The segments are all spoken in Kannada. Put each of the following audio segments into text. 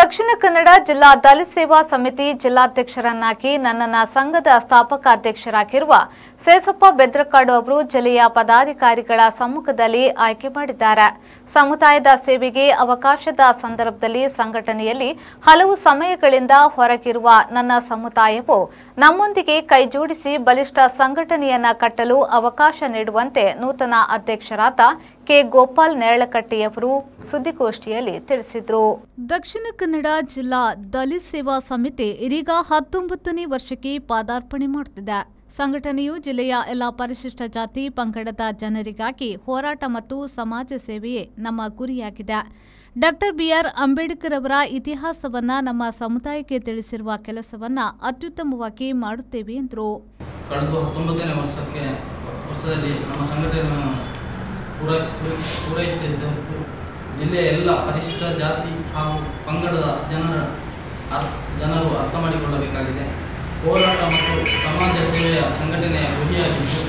ದಕ್ಷಿಣ ಕನ್ನಡ ಜಿಲ್ಲಾ ದಲಿತ ಸೇವಾ ಸಮಿತಿ ಜಿಲ್ಲಾಧ್ಯಕ್ಷರನ್ನಾಗಿ ನನ್ನನ್ನು ಸಂಘದ ಸ್ಥಾಪಕ ಅಧ್ಯಕ್ಷರಾಗಿರುವ ಸೇಸಪ್ಪ ಬೆದ್ರಕಾಡು ಅವರು ಜಿಲ್ಲೆಯ ಪದಾಧಿಕಾರಿಗಳ ಸಮ್ಮುಖದಲ್ಲಿ ಆಯ್ಕೆ ಮಾಡಿದ್ದಾರೆ. ಸಮುದಾಯದ ಸೇವೆಗೆ ಅವಕಾಶದ ಸಂದರ್ಭದಲ್ಲಿ ಸಂಘಟನೆಯಲ್ಲಿ ಹಲವು ಸಮಯಗಳಿಂದ ಹೊರಗಿರುವ ನನ್ನ ಸಮುದಾಯವು ನಮ್ಮೊಂದಿಗೆ ಕೈಜೋಡಿಸಿ ಬಲಿಷ್ಠ ಸಂಘಟನೆಯನ್ನ ಕಟ್ಟಲು ಅವಕಾಶ ನೀಡುವಂತೆ ನೂತನ ಅಧ್ಯಕ್ಷರಾದ ಕೆ ಗೋಪಾಲ್ ನೇರಳಕಟ್ಟಿಯವರು ಸುದ್ದಿಗೋಷ್ಠಿಯಲ್ಲಿ ತಿಳಿಸಿದರು. ದಕ್ಷಿಣ ಕನ್ನಡ ಜಿಲ್ಲಾ ದಲಿತ ಸೇವಾ ಸಮಿತಿ ಇದೀಗ 19ನೇ ವರ್ಷಕ್ಕೆ ಪಾದಾರ್ಪಣೆ ಮಾಡುತ್ತಿದೆ. ಸಂಘಟನೆಯು ಜಿಲ್ಲೆಯ ಎಲ್ಲ ಪರಿಶಿಷ್ಟ ಜಾತಿ ಪಂಗಡದ ಜನರಿಗಾಗಿ ಹೋರಾಟ ಮತ್ತು ಸಮಾಜ ಸೇವೆಯೇ ನಮ್ಮ ಗುರಿಯಾಗಿದೆ. ಡಾಕ್ಟರ್ ಬಿಆರ್ ಅಂಬೇಡ್ಕರ್ ಅವರ ಇತಿಹಾಸವನ್ನ ನಮ್ಮ ಸಮುದಾಯಕ್ಕೆ ತಿಳಿಸಿರುವ ಕೆಲಸವನ್ನ ಅತ್ಯುತ್ತಮವಾಗಿ ಮಾಡುತ್ತೇವೆ ಎಂದರು. ಕಳೆದ 19ನೇ ವರ್ಷದಲ್ಲಿ ನಮ್ಮ ಸಂಘಟನೆಯನ್ನು ಪೂರೈಸುತ್ತಿದ್ದು ಜಿಲ್ಲೆಯ ಎಲ್ಲ ಪರಿಶಿಷ್ಟ ಜಾತಿ ಹಾಗೂ ಪಂಗಡದ ಜನರು ಅರ್ಥ ಮಾಡಿಕೊಳ್ಳಬೇಕಾಗಿದೆ. ಹೋರಾಟ ಮತ್ತು ಸಮಾಜ ಸೇವೆಯ ಸಂಘಟನೆಯ ಗುರಿಯಾಗಿದ್ದು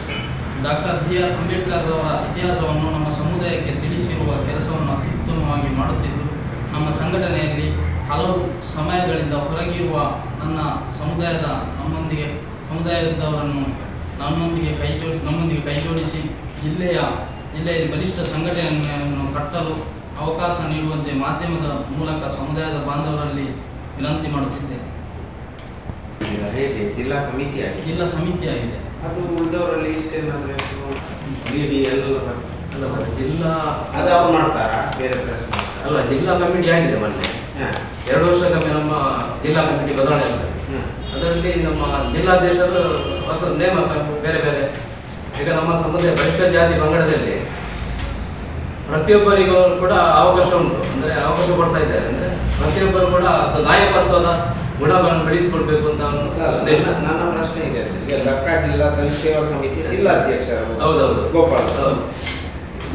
ಡಾಕ್ಟರ್ ಬಿಆರ್ ಅಂಬೇಡ್ಕರ್ ಅವರ ಇತಿಹಾಸವನ್ನು ನಮ್ಮ ಸಮುದಾಯಕ್ಕೆ ತಿಳಿಸಿರುವ ಕೆಲಸವನ್ನು ಅತ್ಯುತ್ತಮವಾಗಿ ಮಾಡುತ್ತಿದ್ದು ನಮ್ಮ ಸಂಘಟನೆಯಲ್ಲಿ ಹಲವು ಸಮಯಗಳಿಂದ ಹೊರಗಿರುವ ನನ್ನ ಸಮುದಾಯದವರನ್ನು ನಮ್ಮೊಂದಿಗೆ ಕೈಜೋಡಿಸಿ ಜಿಲ್ಲೆಯಲ್ಲಿ ಬಲಿಷ್ಠ ಸಂಘಟನೆಯನ್ನು ಕಟ್ಟಲು ಅವಕಾಶ ನೀಡುವಂತೆ ಮಾಧ್ಯಮದ ಮೂಲಕ ಸಮುದಾಯದ ಬಾಂಧವರಲ್ಲಿ ವಿನಂತಿ ಮಾಡುತ್ತಿದ್ದೇನೆ. ಜಿಲ್ಲಾ ಸಮಿತಿಯಾಗಿದೆ. ಅದು ಉಳಿದವರಲ್ಲಿ ಜಿಲ್ಲಾ ಮಾಡ್ತಾರಾ ಬೇರೆ ಅಲ್ಲ, ಜಿಲ್ಲಾ ಕಮಿಟಿ ಆಗಿದೆ. ಮೊನ್ನೆ 2 ವರ್ಷಕ್ಕೊಮ್ಮೆ ನಮ್ಮ ಜಿಲ್ಲಾ ಕಮಿಟಿ ಬದಲಾವಣೆ ಆಗ್ತದೆ. ಅದರಲ್ಲಿ ನಮ್ಮ ಜಿಲ್ಲಾಧ್ಯಕ್ಷರು ಹೊಸ ನೇಮಕ ಬೇರೆ ಬೇರೆ. ಈಗ ನಮ್ಮ ಸಮುದಾಯ ಬಲಿಷ್ಠ ಜಾತಿ ಪಂಗಡದಲ್ಲಿ ಪ್ರತಿಯೊಬ್ಬರಿಗೂ ಕೂಡ ಅವಕಾಶ ಉಂಟು, ಅಂದರೆ ಅವಕಾಶ ಕೊಡ್ತಾ ಇದ್ದಾರೆ. ಅಂದರೆ ಪ್ರತಿಯೊಬ್ಬರು ಕೂಡ ಅದು ನಾಯಕತ್ವದ ಗುಣಗಳನ್ನು ಬೆಳೆಸಿಕೊಡ್ಬೇಕು ಅಂತ ನನ್ನ ಪ್ರಶ್ನೆ ಇದೆ. ಈಗ ದಕ್ಕ ಜಿಲ್ಲಾ ದಲಿತ ಸೇವಾ ಸಮಿತಿ ಜಿಲ್ಲಾಧ್ಯಕ್ಷರು ಹೌದೌದು ಗೋಪಾಲ್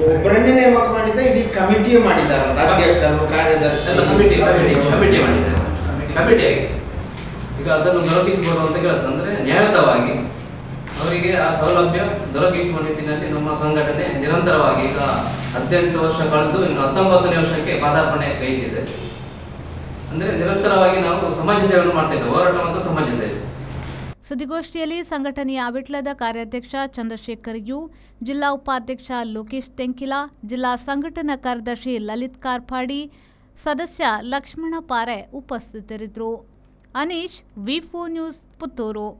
ಒಬ್ಬರನ್ನೇ ನೇಮಕ ಮಾಡಿದ, ಇಡೀ ಕಮಿಟಿ ಮಾಡಿದ್ದಾರೆ. ಅಧ್ಯಕ್ಷರು, ಕಾರ್ಯದರ್ಶಿ ಕಮಿಟಿ ಮಾಡಿದ್ದಾರೆ. ಕಮಿಟಿ ಆಗಿ ಈಗ ಅದನ್ನು ದೊರಕಿಸಿಕೊಡುವಂತ ಕೆಲಸ, ಅಂದರೆ ನ್ಯಾಯಯುತವಾಗಿ ಅವರಿಗೆ ಆ ಸೌಲಭ್ಯ ದೊರಕಿಸುವ ನಿಟ್ಟಿನಲ್ಲಿ ನಮ್ಮ ಸಂಘಟನೆ ನಿರಂತರವಾಗಿ ಈಗ 18 ವರ್ಷ ಕಳೆದು ಇನ್ನು 19ನೇ ವರ್ಷಕ್ಕೆ ಪಾದಾರ್ಪಣೆ ಕೈದಿದೆ. ಅಂದರೆ ನಿರಂತರವಾಗಿ ನಾವು ಸಮಾಜ ಸೇವೆಯನ್ನು ಮಾಡ್ತಾ ಇದ್ದೇವೆ, ಹೋರಾಟ ಮತ್ತು ಸಮಾಜ ಸೇವೆ. ಸುದ್ದಿಗೋಷ್ಠಿಯಲ್ಲಿ ಸಂಘಟನೆಯ ವಿಟ್ಲದ ಕಾರ್ಯಾಧ್ಯಕ್ಷ ಚಂದ್ರಶೇಖರ್ ಯು, ಜಿಲ್ಲಾ ಉಪಾಧ್ಯಕ್ಷ ಲೋಕೇಶ್ ತೆಂಕಿಲ, ಜಿಲ್ಲಾ ಸಂಘಟನಾ ಕಾರ್ಯದರ್ಶಿ ಲಲಿತ್ ಕಾರ್ಪಾಡಿ, ಸದಸ್ಯ ಲಕ್ಷ್ಮಣ ಪಾರೆ ಉಪಸ್ಥಿತರಿದ್ದರು. ಅನೀಶ್, ವಿ4 ನ್ಯೂಸ್, ಪುತ್ತೂರು.